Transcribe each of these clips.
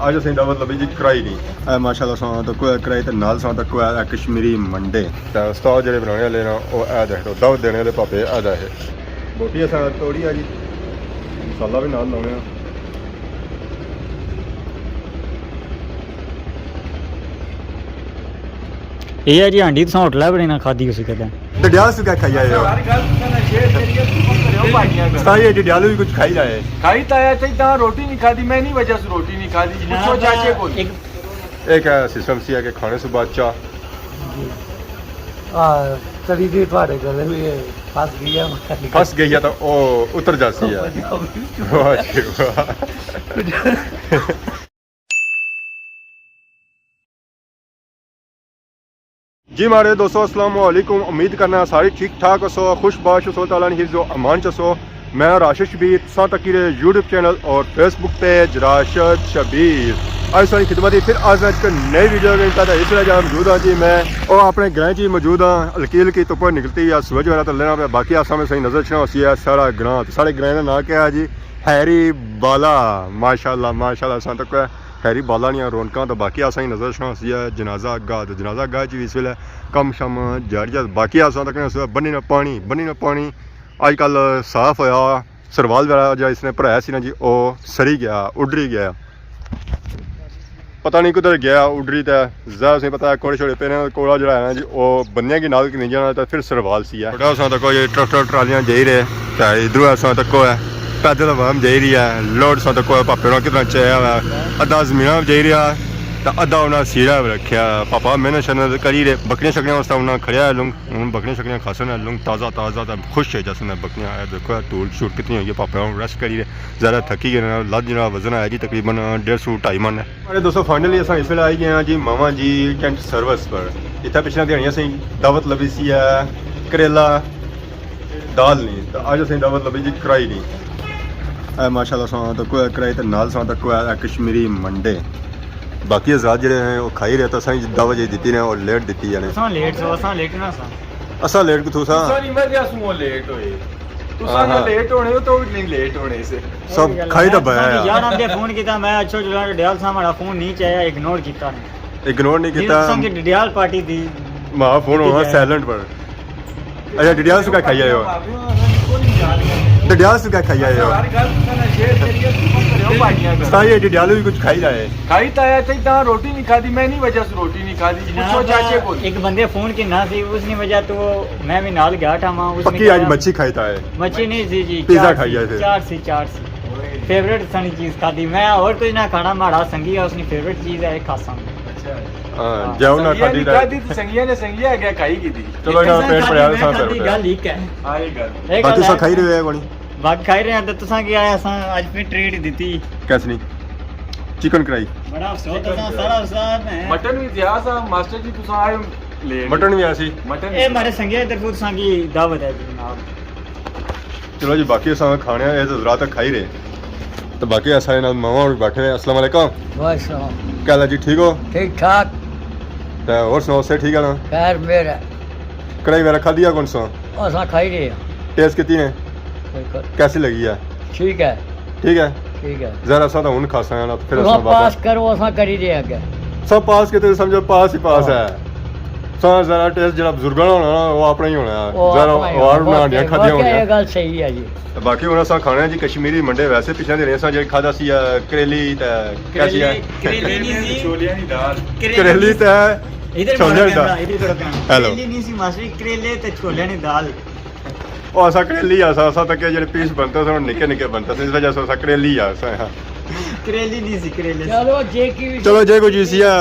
ਅੱਜ ਅਸੀਂ ਦਾਵਤ ਲੱਭੀ ਜੀ ਕਰਾਈ ਨਹੀਂ ਮਾਸ਼ਾਅੱਲਾ ਸੋਨਾ ਤਾਂ ਕੋਈ ਕਰਾਈ ਤੇ ਨਾਲ ਸੋਨਾ ਤਾਂ ਕੋਈ ਕਸ਼ਮੀਰੀ ਮੰਡੇ ਤਾਂ ਉਸਤਾਦ ਜਿਹੜੇ ਬਣਾਉਣੇ ਵਾਲੇ ਨਾ ਉਹ ਆ ਦੇਖ ਲਓ ਦਾਵਤ ਦੇਣੇ ਵਾਲੇ ਪਾਪੇ ਆ ਦਾ ਇਹ ਬੋਟੀ ਅਸਾਂ ਤੋੜੀ ਆ ਜੀ ਮਸਾਲਾ ਵੀ ਨਾਲ ਲਾਉਣੇ ਆ ਇਹ ਹੈ ਜੀ ਹਾਂਡੀ ਤੁਸੀਂ ਹੋਟਲਾਂ ਬੜੀ ਨਾ ਖਾਦੀ ਤੁਸੀਂ ਕਦੇ ਤੇ ਡਿਆਲ ਸੁ ਕਿਆ ਖਾਈ ਆਏ ਹੋ ਸਾਈ ਜੀ ਡਿਆਲ ਵੀ ਕੁਝ ਖਾਈ ਜਾਏ खाई तो आया थे तो रोटी नहीं खादी मैं नहीं वजह से रोटी नहीं खादी पूछो चाचे को एक सिस्टम सी है कि खाने से बाद चाह तरी दी थोड़े गले में फंस गई है तो ओ उतर जाती है वाह जी वाह जी मारे दोस्तों अस्सलाम वालेकुम उम्मीद करना सारी ठीक ठाक हो खुशबाश हो ताला ने हिफ्ज़ो अमान चसो मैं राशिद शबीर सा तकीरे यूट्यूब चैनल और फेसबुक पेज राशिद शबीर आज सारी खिदमत फिर आज एक नई वीडियो के साथ इस वजह मौजूद हाँ जी मैं और अपने ग्रां जी मौजूद हाँ हल्की हल्की धुप्प निकलती है सूरज वगैरह तो लेना पे बाकी आसा में सही नजर छना है सारा ग्रां साढ़े ग्रां का नाम क्या है जी हैरी बाला माशाल्लाह सा तक हैरी बाला नहीं रौनक तो बाकी असा ही नजर छना है जनाजा गाह तो जनाजा गाह च भी इस वे कम शम जारी बाकी असा तक बनी ना पानी अजकल साफ होया सरवाल वगैरह जो इसने भराया सी ना जी वो सरी गया उडरी गया पता नहीं कुधर गया उडरी तो ज़्यादा से पता कोड़े छोड़े पे कोड़ा जो है ना जी वो बनिया की नाल नहीं जाना तो फिर सरवाल सी है असा तक ट्रैक्टर ट्रालियां जाई रहे इधरों असा तक है पैदल वाम जाई रही है लोड सा तक पापे कितना चाया हुआ अद्धा जमीन जाई रहा तो अद्धा उन्हें सीरा रखा पापा मेहनत शनत करी रहे बकरियां शकरियां वास्ते उन्हें खड़िया लुंग हूँ बकरियां शकरियां खासन है लुंग ताज़ा तो खुश है जैसे बकरियां आया देखो टूल शूट कितनी हुई है पापा रेस्ट करी रहे ज़्यादा थकी गए लद जो वजन आया जी तकरीबन 150-2.5 मन है अरे दोस्तों फाइनली अस इस वे आई गए जी मामा जी टेंट सर्विस पर इतना पिछले दिहाड़ियां असी दावत लभी सी है करेला दाल नहीं तो अज असी दावत लभी जी कढ़ाई नहीं माशाल्लाह सोना तो कोई कढ़ाई तो नाल सोना तो कोई कश्मीरी मंडे बाकी आजाद जो हैं वो खाई रहे तो असा दावत जी दी ने और लेट दी जाने असा लेट कितों सा लेट होए तुसा लेट होने तो नहीं लेट होने से सब खाई तो बया यार हमने फोन किया मैं अच्छो जो डियाल सा हमारा फोन नहीं चाहिए इग्नोर किया किया संग डियाल पार्टी दी मां फोन होना साइलेंट पर अच्छा डियाल से क्या खाई आए हो डियाल से क्या खाई आए हो साई डियाल भी कुछ खाई जाए खाई तो आया थे तो रोटी नहीं खादी मैं नहीं वजह से रोटी नहीं खादी पूछो चाचे को एक बंदे फोन की ना थी उसने वजह तो मैं भी नाल गया था मां पक्की आज मच्छी खाई था मच्छी नहीं थी जी पिज्जा खाई आए थे चार सी फेवरेट सनी चीज खादी मैं और तो ना खाना माड़ा संगी है उसकी फेवरेट चीज है खासा हां जाओ ना खादी तो संगिया ने संगिया गया खाई की थी चलो ना पेट भरिया सा गल लीक है हां गल बाकी सब खाई रहे हैं कोनी बाकी खाई रहे हैं तो तुसा की आया सा आज फिर ट्रीट दी कैसे नहीं चिकन कढ़ाई बड़ा अफसोस था सारा उस्ताद है मटन भी दिया सा मास्टर जी तुसा आए ले मटन भी ऐसी मटन ए मारे संगिया तरफ तुसा की दावत है जनाब चलो जी बाकी सब खाने हैं तो रात तक खाई रहे तो बाकी ऐसा ना मामा और बैठे हैं अस्सलाम वालेकुम वालेकुम क्या हाल है जी ठीक हो ठीक ठाक तो और सुनाओ से ठीक है ना खैर मेरा कढ़ाई वगैरह खा दिया कौन सा असा खाई रहे टेस्ट कितनी है कैसी लगी है ठीक है जरा सा उन खासा है ना तो फिर तुसा पास करो असा करी रहे आगे सब पास के तो समझो पास ही पास है सा जरा टेस्ट जरा बुजुर्गां होना ना वो अपना ही होना है जरा और बनानियां खादियां होंगी ये गल सही है जी बाकी हुन असा खाने जी कश्मीरी मंडे वैसे पिछले दिन असा जे खादा सी करेली ते कैसी है करेली नहीं सी छोलियां दी दाल करेली ते इधर छोले दा हेलो करेली नहीं सी मास्टर करेले ते छोले दी दाल और असा करेली असा तक जेडे पीस बनते थे निके निके बनते थे इस वजह से असा करेली करेली नहीं सी करेले चलो जे कुछ इसिया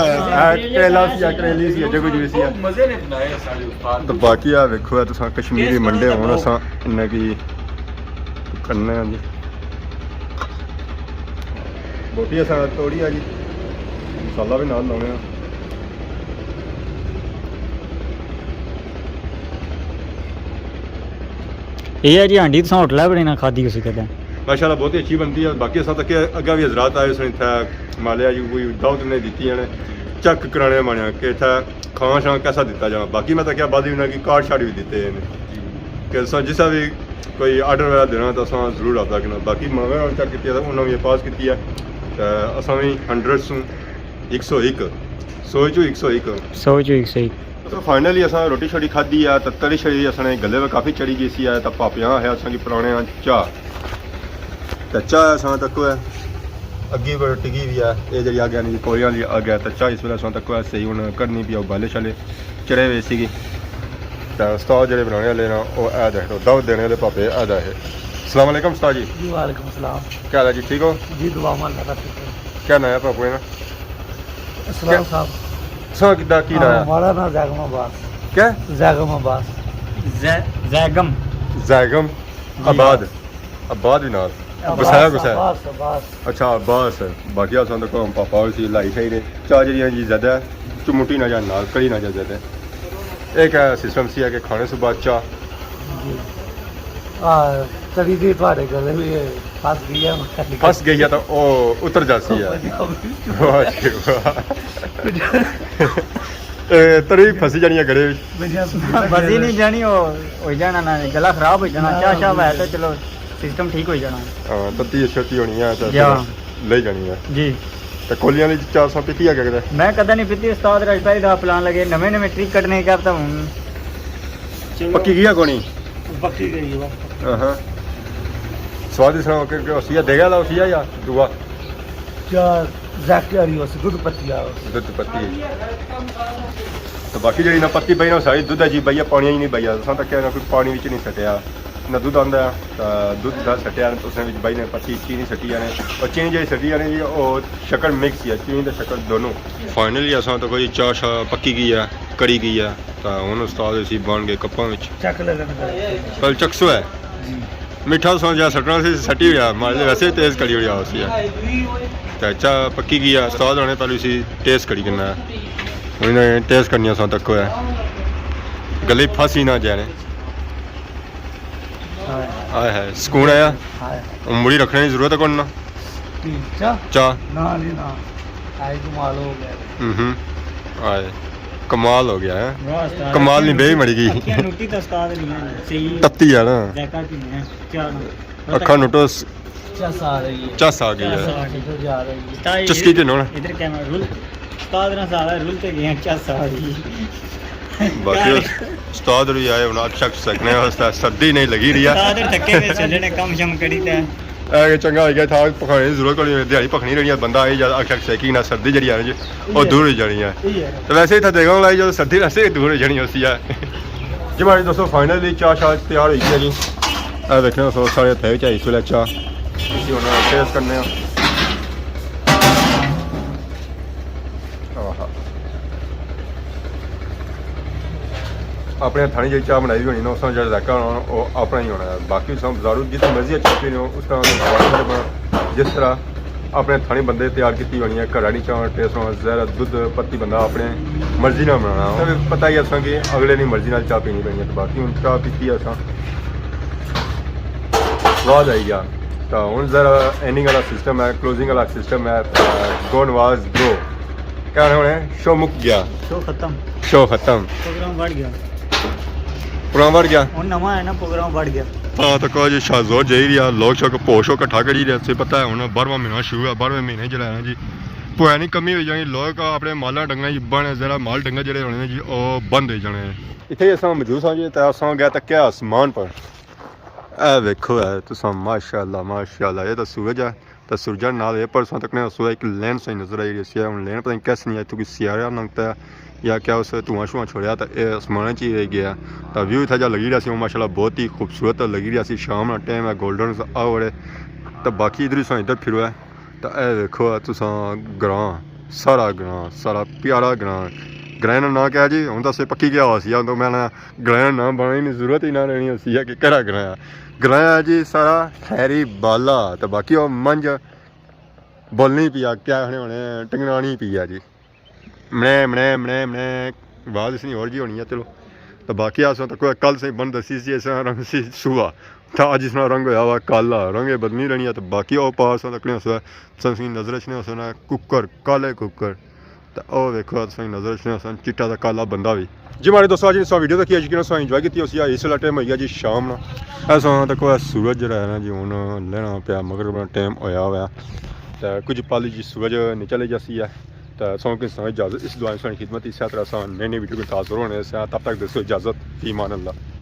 करेला सी करेली सी जे कुछ इसिया मजे ने बनाए सारे उस्ताद तो बाकी आ देखो तुसा कश्मीरी मंडे हुन असा इन्ने की करने जी बोटी असा तोड़ी आ जी मसाला भी नाल लाउने ये है जी हांडी तुसा होटला बड़ी ना खादी उसी कदे माशाल्लाह बहुत ही अच्छी बनती है बाकी असा तक अगे भी हजरात आए उसने था मालिया जी कोई दावत ने दी है चेक कराने माने कि था खाना शाना कैसा दिता जाना बाकी मैं तो क्या बाद उन्हें कार्ड शार्ड भी दिते हैं कि जिसा भी कोई आर्डर वगैरह देना तो असा जरूर आता करना बाकी मंगा और चेक की उन्होंने भी पास की है असां भी 100 सूं 101 100 चो 101 100 चो 101 तो फाइनली असां रोटी छोटी खाधी है तो तरी शरी असां गले में काफ़ी चढ़ी गई सी है तो पापियां है असां की पुराने चाह तो चाह असां तक है अगे पर टिकी भी है ये जी अगे नहीं कोरिया वाली अग है तो चाह इस वे असां तक सही हूँ करनी पी बाले शाले चढ़े हुए सी तो उस्ताद जो बनाने वाले ना वो ऐ देख लो दावत देने वाले पापे ऐ है। अस्सलाम वालेकुम उस्ताद जी। जी वालेकुम सलाम। क्या हाल है जी, ठीक हो जी दुआ अल्लाह का शुक्र। क्या नाम है पापे ना अस्सलाम साहब सो किदा की नाम है हमारा नाम जैगम अब्बास। क्या जैगम अब्बास। जैगम जैगम आबाद आबाद भी नाल बसाया गुसाया अब्बास अब्बास। अच्छा अब्बास बाकी असां तो कोई पापा उसी लाई सही ने चाह जी जी ज़्यादा चुमुटी ना जा नाल कड़ी ना जा ज़्यादा एक सिस्टम सी है कि खाने से बाद चाह जी तरी दी थोड़े गले भी फस गई है। फस गई है तो ओ उतर जाती है वाह जी वाह तरी फसी जानी है गले बजी नहीं जानी हो जाना ना गला खराब हो जाना चाह शाह है तो चलो सिस्टम ठीक हो जाना। हाँ तत्ती छोटी होनी है तो ले जानी है जी। तो कोलियां वाली चाह सौ पीती है क्या मैं कदा नहीं पीती उस्ताद राजभाई दा प्लान लगे नवे नवे ट्रिक कटने का तो पक्की गया कोनी पक्की गई है। हाँ स्वाद सुनाओ कि उसिया देगा ला उसिया या दुआ क्या जाके आ रही हो दूध पत्ती आओ दुध पत्ती तो बाकी जी ना पत्ती पई ना सारी दुध है जी भैया पानी ही नहीं भैया असां तक ना कोई पानी विच नहीं सटिया ना दुध आंदा तो दुध का सटिया तो उसने भाई ने पत्ती चीनी सटी जाने और चीनी जी सटी जाने जी और शक्कर मिक्स है चीनी तो शक्कर दोनों। फाइनली असां तो कोई चाह शाह पक्की गई है कड़ी गई है तो हुण उस्ताद इसी बन गए कप्पां विच चक लगन कल चक्सो है मिठा सौ जा सटना से सटी हुआ मारे वैसे तेज़ कड़ी हुई उसी है तो चाह पक्की गई है उस्ताद होने पहले इसी टेस्ट कड़ी करना है उन्हें टेस्ट करनी असां तक है गले फंसी ना जाने आए है सुकून आया मुड़ी रखने की जरूरत है कौन ना चाह ना नहीं ना आई कमाल हो गया। आए कमाल हो गया है कमाल नहीं बे मरी गई नूटी तो उस्ताद नहीं है सही तत्ती है ना जायका की है क्या ना अखा नोटो चस आ रही है चस आ गई है इधर जा रही है चस्की के नोना इधर कैमरा रूल उस्ताद ना सारा रूल ते गए चस आ रही बाकी उस्ताद भी आए उन्हें अच्छा सकने वास्ते सर्दी नहीं लगी रही है उस्ताद थके हुए चले ने कम शम करी ते ए चंगा हो गया था पकाने की जरूरत कोई दिहाड़ी पकनी रहनी है बंदा आई ज्यादा अच्छा सेकी ना सर्दी जड़ी आनी जी और दूर हो जानी है तो वैसे ही था देखा लाई जो सर्दी वैसे ही दूर हो जानी उसी है जी हमारी दोस्तों फाइनली चाह शाह तैयार हो गई है जी ए देखने सो सारे थे चाहिए इस वेले चाह इसी होना टेस्ट करने अपने थानी जी चाह बनाई होनी ना उस जो जायका होना वो अपना ही होना है बाकी सब बजारू जितनी मर्जी अच्छी पीनी हो उस तरह जिस तरह अपने थानी बंदे तैयार की होनी है घरा नहीं चाह टेस्ट होना जहरा दुध पत्ती बंदा अपने मर्जी ना बनाना पता ही असा कि अगले नहीं मर्जी चाह पीनी पैनी है तो बाकी हूँ चाह पीती है असा स्वाद आई गया तो हूँ जरा एंडिंग वाला सिस्टम है क्लोजिंग वाला सिस्टम है गो नवाज गो क्या होना है शो मुक गया शो खत्म प्रोग्राम बढ़ गया प्रोग्राम बढ़ गया और नवा है ना प्रोग्राम बढ़ गया हाँ तो कहो जी शाहजोर जाई रहा लोग शौक पोशो कट्ठा करी रहे से पता है हूँ 12वां महीना शुरू है 12वें महीने जो है जी पोया नहीं कमी हो जानी लोग अपने माला डंगा जी बन जरा माल डंगा जो होने जी वो बंद हो जाने इतने अस मौजूद हाँ जी तो अस गया तक आसमान पर ए वेखो है तुम माशाल्लाह ये तो सूरज है तो सूरज नाल ये परसों तक ने एक लैन सही नजर आई रही है हूँ लैन पता नहीं कैसे नहीं आई तो सियारा नंगता है या क्या उस धुआं शुआं छोड़िया तो यह आसमान च ही रह गया तो व्यू इतना जहाँ लगी रहा सी माशाल्लाह बहुत ही खूबसूरत लगी रहा सी शाम का टाइम है गोल्डन आवर है तो बाकी इधर ही इधर फिरो है तो यह देखो तुस ग्रां सारा ग्रां सारा प्यारा ग्रां ग्रां का नाम क्या जी हूँ तो असें पक्की क्या सी तो मैं ग्रां का नाम बनाने की जरूरत ही ना रहनी उसी है कि केड़ा ग्रां ग्रां है जी सारा खैरी बाला तो बाकी वो मंझ बोलनी पिया क्या होने टंगनानी पिया जी मने आवाज़ इसनी और जी होनी है चलो तो बाकी अस तक कल से बन दसी सी इस रंग सी सुहा तो अज इसना रंग होया वा काला रंग बदनी रहनी है तो बाकी वो पास तकने उस नजर च उसने कुकर काले कुकर तो वह देखो नजर च चिट्टा तो काला बंदा भी जी हमारे दोस्तों आज इस वीडियो तक यकीन इंजॉय की उसी इस वाला टाइम हो गया जी शाम ना ऐसा तक सूरज जो है ना जी हूँ लेना पाया मगर टाइम होया हुआ तो कुछ पल जी सूरज निकले जैसी है तो सौ के इजाज़त इस दुआ खिदमत इस तरह नई नई वीडियो को ताज़र होने से तब तक दोस्तों इजाज़त ईमान अल्लाह।